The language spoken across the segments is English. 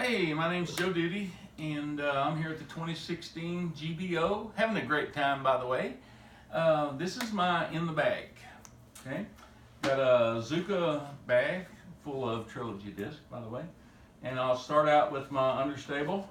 Hey, my name's Joe Duty, and I'm here at the 2016 GBO. Having a great time, by the way. This is my in the bag. Okay, got a Zuka bag full of trilogy discs, by the way. And I'll start out with my understable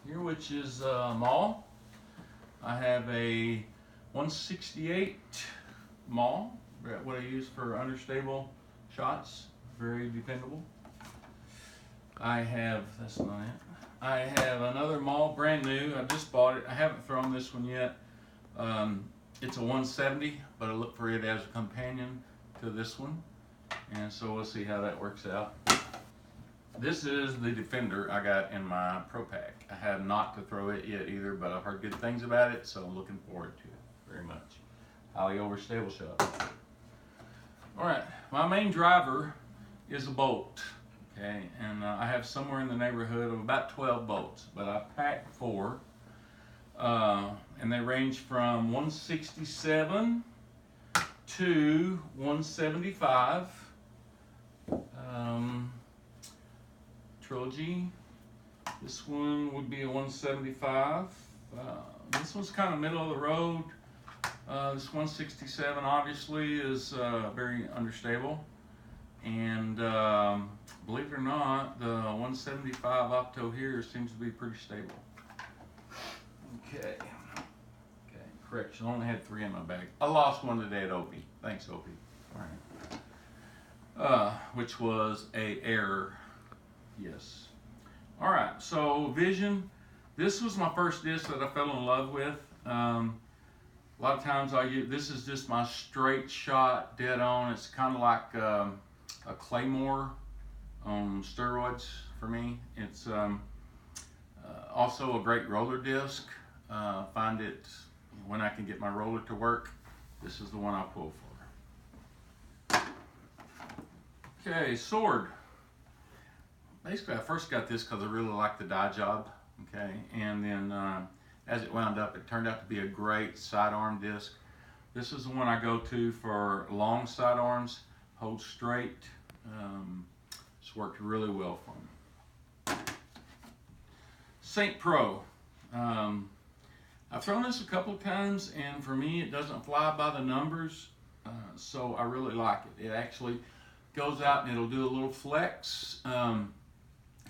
here, which is Maul. I have a 168 Maul, what I use for understable shots. Very dependable. I have another Maul, brand new. I just bought it. I haven't thrown this one yet. It's a 170, but I look for it as a companion to this one. And so we'll see how that works out. This is the Defender I got in my Pro Pack. I have not to throw it yet either, but I've heard good things about it, so I'm looking forward to it very much. Highly overstable shot. All right, my main driver is a bolt. Okay, and I have somewhere in the neighborhood of about 12 bolts, but I packed 4, and they range from 167 to 175. Trilogy. This one would be a 175. This one's kind of middle of the road. This 167 obviously is very understable. And believe it or not, the 175 Opto here seems to be pretty stable. Okay, correction, I only had 3 in my bag. I lost one today at Opie. Thanks, Opie. All right. Which was a error. Yes. All right, so Vision. This was my first disc that I fell in love with. A lot of times this is just my straight shot, dead on. It's kind of like a Claymore on steroids for me. It's also a great roller disc. Find it when I can get my roller to work. This is the one I pull for. Okay, sword. Basically, I first got this because I really liked the die job. Okay, and then as it wound up, it turned out to be a great sidearm disc. This is the one I go to for long sidearms. Hold straight. It's worked really well for me. Saint Pro. I've thrown this a couple of times, and for me, it doesn't fly by the numbers, so I really like it. It actually goes out and it'll do a little flex.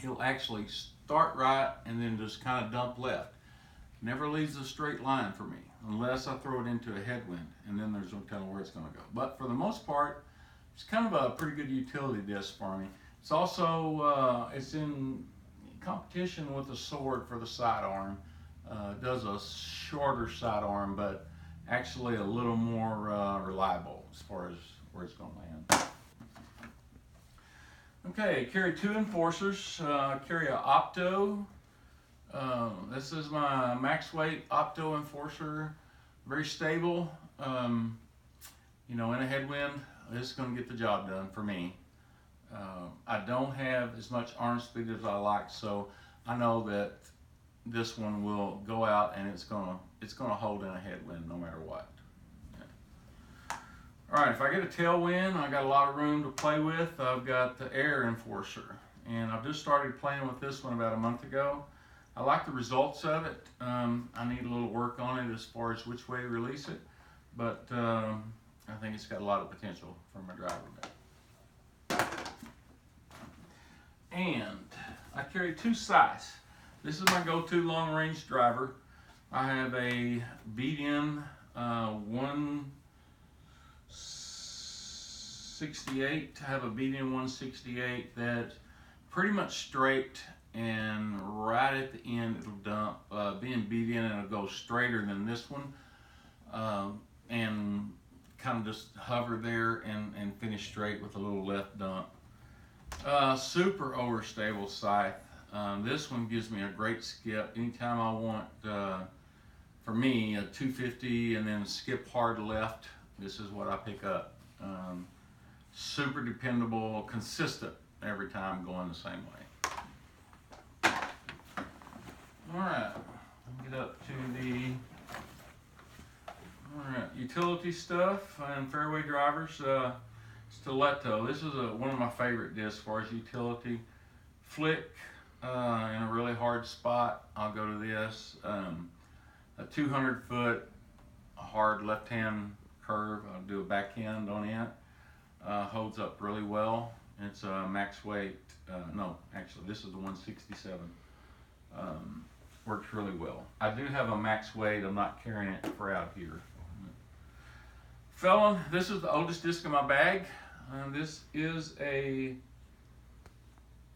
It'll actually start right and then just kind of dump left. Never leaves a straight line for me, unless I throw it into a headwind, and then there's no telling where it's going to go. But for the most part, it's kind of a pretty good utility disc for me. It's also, it's in competition with the sword for the sidearm. It does a shorter sidearm, but actually a little more reliable as far as where it's going to land. Okay, carry 2 enforcers. Carry a Opto. This is my max weight Opto enforcer. Very stable. You know, in a headwind, this is going to get the job done for me. I don't have as much arm speed as I like, so I know that this one will go out and it's gonna hold in a headwind no matter what. Yeah. All right, if I get a tailwind, I got a lot of room to play with. I've got the air enforcer, and I've just started playing with this one about a month ago. I like the results of it. I need a little work on it as far as which way to release it, but I think it's got a lot of potential for my driver bag. And I carry 2 sights. This is my go-to long-range driver. I have a beat-in 168. I have a beat-in 168 that's pretty much straight, and right at the end it'll dump. Being beat in, it'll go straighter than this one, and kind of just hover there and finish straight with a little left dump. Super overstable scythe. This one gives me a great skip. Anytime I want, for me, a 250 and then skip hard left, this is what I pick up. Super dependable, consistent every time, going the same way. All right, get up to the utility stuff and fairway drivers. Stiletto. This is one of my favorite discs as far as utility. Flick, in a really hard spot, I'll go to this. A 200-foot hard left-hand curve, I'll do a backhand on it. Holds up really well. It's a max weight. No, actually, this is the 167. Works really well. I do have a max weight. I'm not carrying it for out here. Felon, this is the oldest disc in my bag. This is a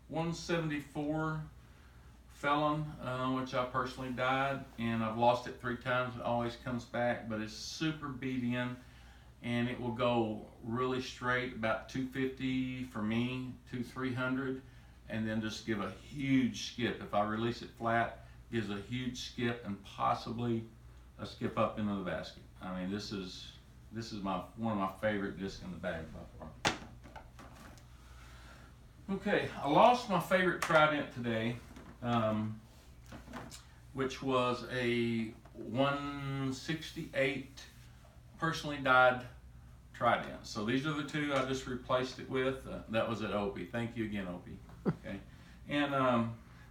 174 Felon, which I personally dyed, and I've lost it 3 times. It always comes back, but it's super beat in, and it will go really straight, about 250 for me, 300, and then just give a huge skip. If I release it flat, gives a huge skip and possibly a skip up into the basket. I mean, this is one of my favorite discs in the bag by far. Okay, I lost my favorite trident today, which was a 168 personally dyed trident. So these are the 2 I just replaced it with. That was at Opie. Thank you again, Opie. Okay, and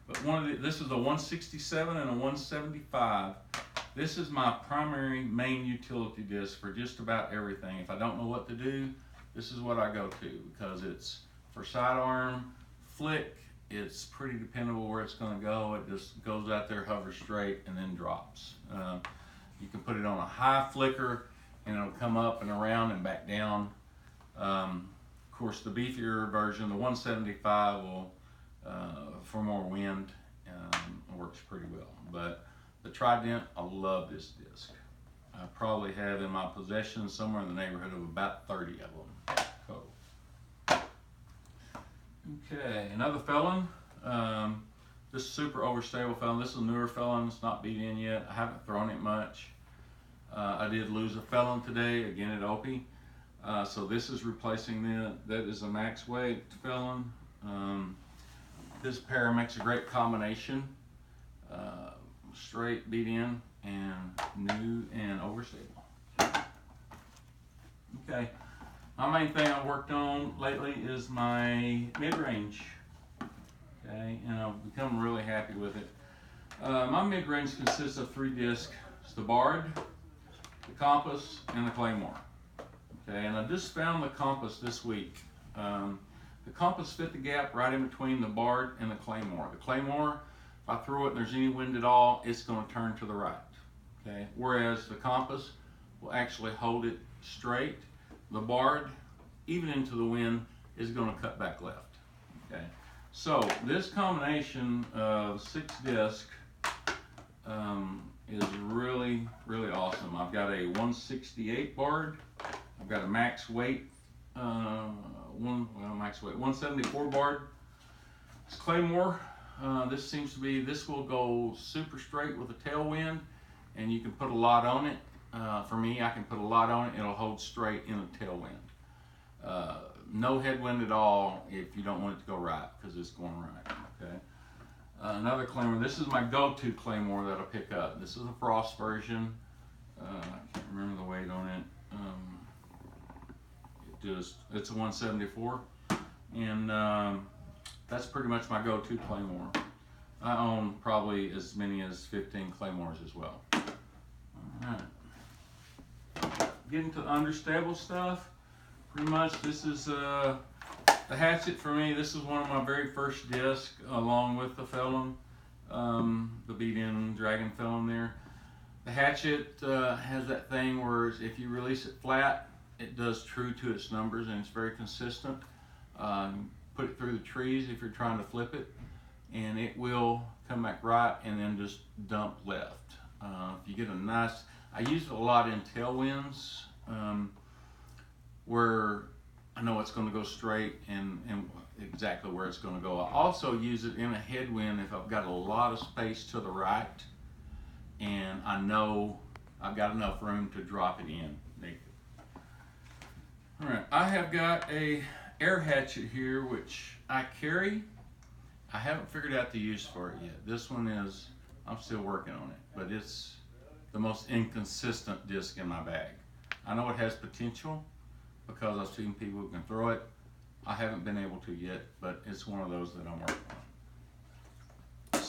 but this is a 167 and a 175. This is my primary main utility disc for just about everything. If I don't know what to do, this is what I go to, because it's for sidearm, flick, it's pretty dependable where it's going to go. It just goes out there, hovers straight, and then drops. You can put it on a high flicker, and it'll come up and around and back down. Of course, the beefier version, the 175, will for more wind, works pretty well. But the trident, I love this disc. I probably have in my possession somewhere in the neighborhood of about 30 of them total. Okay, another Felon. This super overstable Felon. This is a newer Felon. It's not beat in yet. I haven't thrown it much. I did lose a Felon today, again at Opie. So this is replacing that is a max weight Felon. This pair makes a great combination. Straight, beat in, and new and overstable. Okay, my main thing I've worked on lately is my mid-range. Okay, and I've become really happy with it. My mid-range consists of 3 discs. It's the Bard, the Compass, and the Claymore. Okay, and I just found the Compass this week. The Compass fit the gap right in between the Bard and the Claymore. The Claymore, if I throw it and there's any wind at all, it's going to turn to the right. Okay, whereas the Compass will actually hold it straight. The Bard, even into the wind, is going to cut back left. Okay, so this combination of 6 discs is really, really awesome. I've got a 168 Bard. I've got a max weight, max weight 174 Bard. It's Claymore. This will go super straight with a tailwind, and you can put a lot on it. For me, I can put a lot on it. It'll hold straight in a tailwind. No headwind at all if you don't want it to go right, because it's going right. Okay. Another Claymore. This is my go-to Claymore that I pick up. This is a Frost version. I can't remember the weight on it. It's a 174, and that's pretty much my go-to Claymore. I own probably as many as 15 Claymores as well. All right. Getting to understable stuff. Pretty much this is the hatchet for me. This is one of my very first discs, along with the Felon, the beat-in Dragon Felon there. The hatchet has that thing where if you release it flat, it does true to its numbers, and it's very consistent. Put it through the trees if you're trying to flip it, and it will come back right and then just dump left. If you get a nice, I use it a lot in tailwinds, where I know it's going to go straight and exactly where it's going to go. I also use it in a headwind if I've got a lot of space to the right and I know I've got enough room to drop it in. All right, I have got a air hatchet here which I carry. I haven't figured out the use for it yet. This one is, I'm still working on it, but it's the most inconsistent disc in my bag. I know it has potential because I've seen people who can throw it. I haven't been able to yet, but it's one of those that I'm working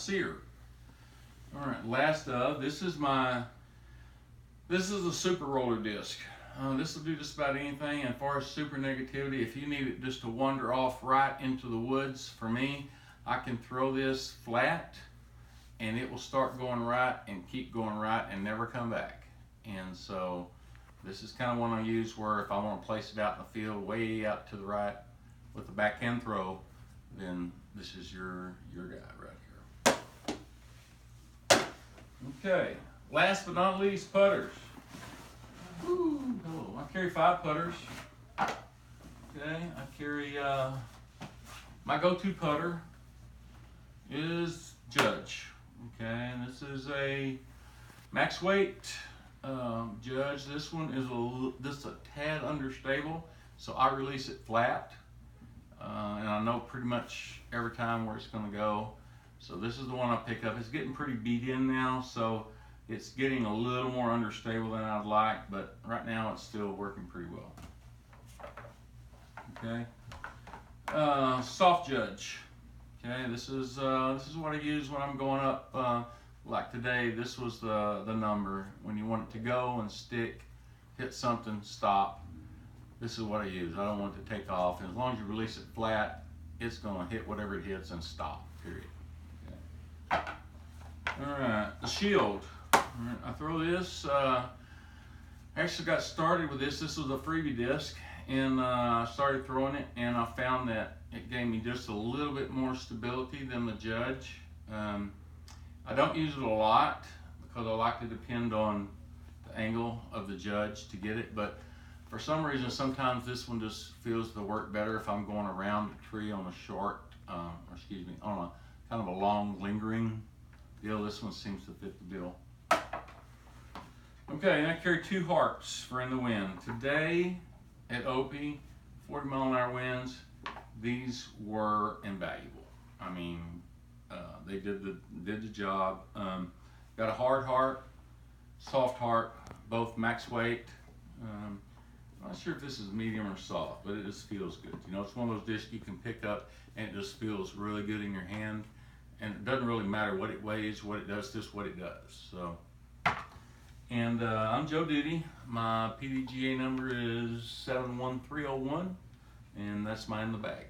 sear. All right, last of, this is a super roller disc. This will do just about anything. And as far as super negativity, if you need it just to wander off right into the woods, for me, I can throw this flat and it will start going right and keep going right and never come back. And so this is kind of one I use where if I want to place it out in the field way out to the right with the backhand throw, then this is your guy right here. Okay, last but not least, putters. Ooh, oh, I carry 5 putters. Okay, I carry, my go-to putter is Judge. Okay, and this is a max weight Judge. This one is a tad understable, so I release it flat. And I know pretty much every time where it's going to go. So this is the one I pick up. It's getting pretty beat in now, so it's getting a little more understable than I'd like, but right now it's still working pretty well. Okay, soft Judge. Okay, this is what I use when I'm going up. Like today, this was the number when you want it to go and stick, hit something, stop. This is what I use. I don't want it to take off. And as long as you release it flat, it's going to hit whatever it hits and stop, period. Okay. All right, the shield. All right, I throw this. I actually got started with this. This was a freebie disc, and I started throwing it, and I found that it gave me just a little bit more stability than the Judge. I don't use it a lot because I like to depend on the angle of the Judge to get it, but for some reason, sometimes this one just feels to work better if I'm going around a tree on a short, on a kind of a long, lingering deal. This one seems to fit the bill. Okay, and I carry 2 hearts for in the wind. Today at Opie, 40 mile an hour winds, these were invaluable. I mean, they did the job. Got a hard heart, soft heart, both max weight. I'm not sure if this is medium or soft, but it just feels good. You know, it's one of those discs you can pick up and it just feels really good in your hand. And it doesn't really matter what it weighs, what it does, just what it does. So, and I'm Joe Duty. My PDGA number is 71301, and that's mine in the bag.